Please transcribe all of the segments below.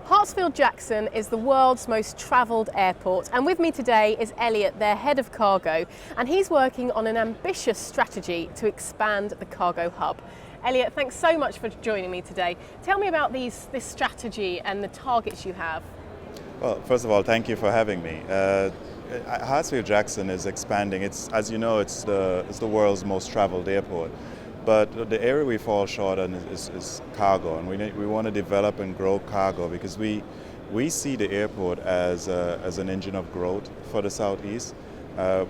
Hartsfield-Jackson is the world's most travelled airport, and with me today is Elliott, their head of cargo, and he's working on an ambitious strategy to expand the cargo hub. Elliott, thanks so much for joining me today. Tell me about this strategy and the targets you have. Well, first of all, thank you for having me. Hartsfield-Jackson is expanding. As you know, it's the world's most travelled airport. But the area we fall short on is cargo, and we want to develop and grow cargo because we see the airport as an engine of growth for the Southeast.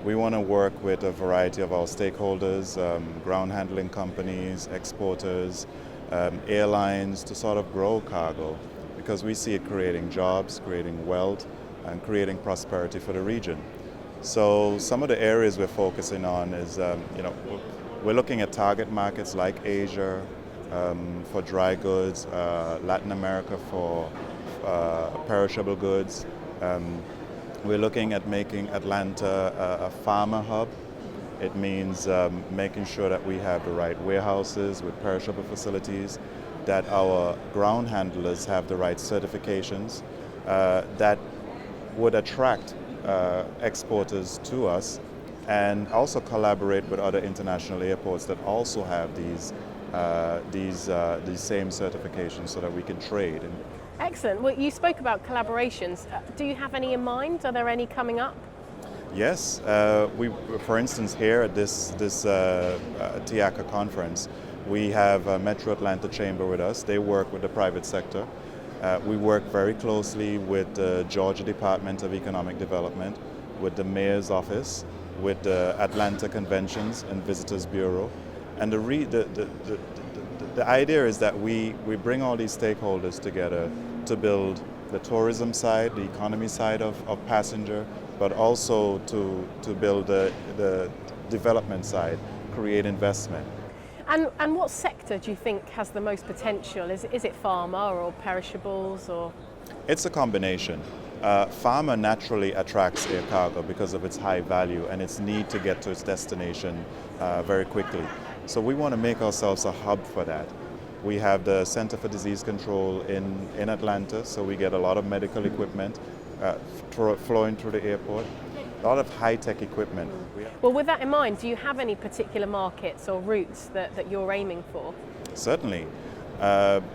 We want to work with a variety of our stakeholders, ground handling companies, exporters, airlines, to sort of grow cargo because we see it creating jobs, creating wealth, and creating prosperity for the region. So some of the areas we're focusing on is, we're looking at target markets like Asia for dry goods, Latin America for perishable goods. We're looking at making Atlanta a farmer hub. It means making sure that we have the right warehouses with perishable facilities, that our ground handlers have the right certifications that would attract exporters to us, and also collaborate with other international airports that also have these same certifications so that we can trade. Excellent. Well, you spoke about collaborations. Do you have any in mind? Are there any coming up? Yes. For instance, here at this TIACA conference, we have Metro Atlanta Chamber with us. They work with the private sector. We work very closely with the Georgia Department of Economic Development, with the Mayor's Office, with the Atlanta Conventions and Visitors Bureau. And the idea is that we bring all these stakeholders together to build the tourism side, the economy side of passenger, but also to build the development side, create investment. And what sector do you think has the most potential? Is it pharma or perishables or? It's a combination. Pharma naturally attracts air cargo because of its high value and its need to get to its destination very quickly. So we want to make ourselves a hub for that. We have the Center for Disease Control in Atlanta, so we get a lot of medical equipment flowing through the airport, a lot of high-tech equipment. Well, with that in mind, do you have any particular markets or routes that you're aiming for? Certainly.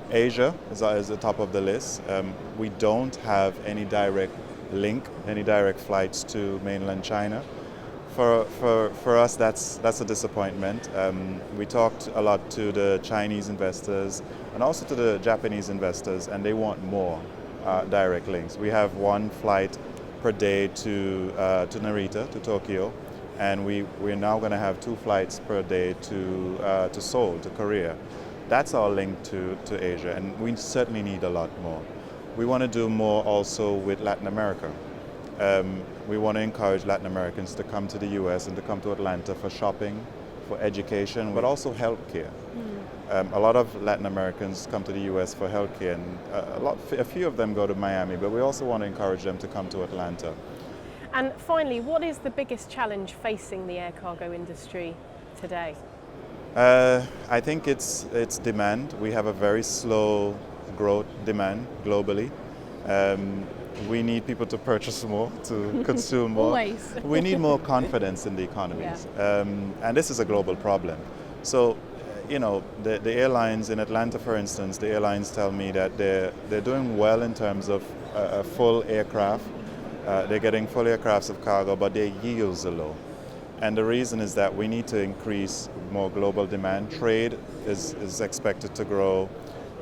Asia is at the top of the list. We don't have any direct link, any direct flights to mainland China. For us, that's a disappointment. We talked a lot to the Chinese investors and also to the Japanese investors, and they want more direct links. We have one flight per day to Narita, to Tokyo, and we're now going to have 2 flights per day to Seoul, to Korea. That's our link to Asia, and we certainly need a lot more. We want to do more also with Latin America. We want to encourage Latin Americans to come to the US and to come to Atlanta for shopping, for education, but also healthcare. A lot of Latin Americans come to the US for healthcare, and a few of them go to Miami, but we also want to encourage them to come to Atlanta. And finally, what is the biggest challenge facing the air cargo industry today? I think it's demand. We have a very slow growth demand globally. We need people to purchase more, to consume more. Always. We need more confidence in the economies. Yeah. And this is a global problem. So, the airlines in Atlanta, for instance, the airlines tell me that they're doing well in terms of a full aircraft. They're getting full aircrafts of cargo, but their yields are low. And the reason is that we need to increase more global demand. Trade is expected to grow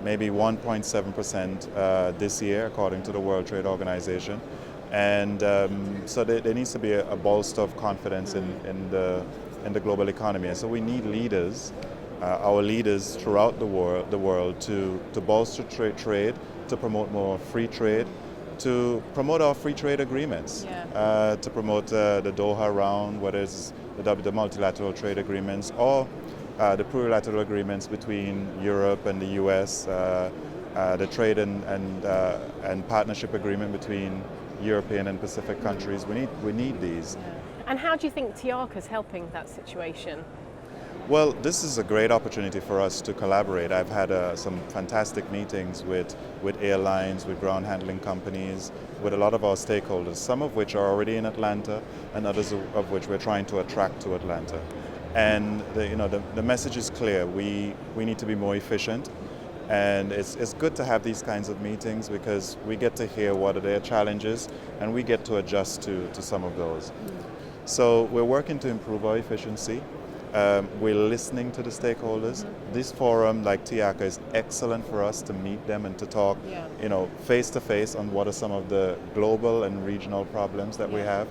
maybe 1.7% this year, according to the World Trade Organization. And so there needs to be a bolster of confidence in the global economy. And so we need leaders, our leaders throughout the world to bolster trade, to promote more free trade, to promote our free trade agreements, to promote the Doha round, whether it's the multilateral trade agreements or the plurilateral agreements between Europe and the US, the trade and partnership agreement between European and Pacific countries. We need these. And how do you think TIACA is helping that situation? Well, this is a great opportunity for us to collaborate. I've had some fantastic meetings with airlines, with ground handling companies, with a lot of our stakeholders, some of which are already in Atlanta and others of which we're trying to attract to Atlanta. And the message is clear. We need to be more efficient. And it's good to have these kinds of meetings because we get to hear what are their challenges and we get to adjust to some of those. So we're working to improve our efficiency. We're listening to the stakeholders. This forum, like TIACA, is excellent for us to meet them and to talk, face to face on what are some of the global and regional problems that we have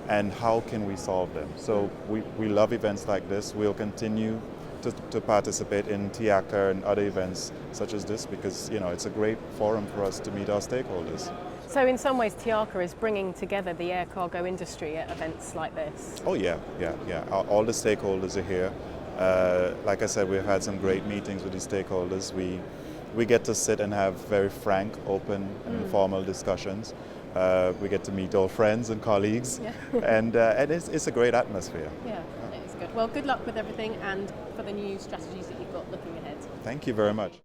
and how can we solve them. So we love events like this. We'll continue to participate in TIACA and other events such as this because it's a great forum for us to meet our stakeholders. So in some ways TIACA is bringing together the air cargo industry at events like this. Oh yeah. All the stakeholders are here. Like I said, we've had some great meetings with these stakeholders. We get to sit and have very frank, open and informal discussions. We get to meet old friends and colleagues and it's a great atmosphere. Yeah, it is good. Well, good luck with everything and for the new strategies that you've got looking ahead. Thank you very much.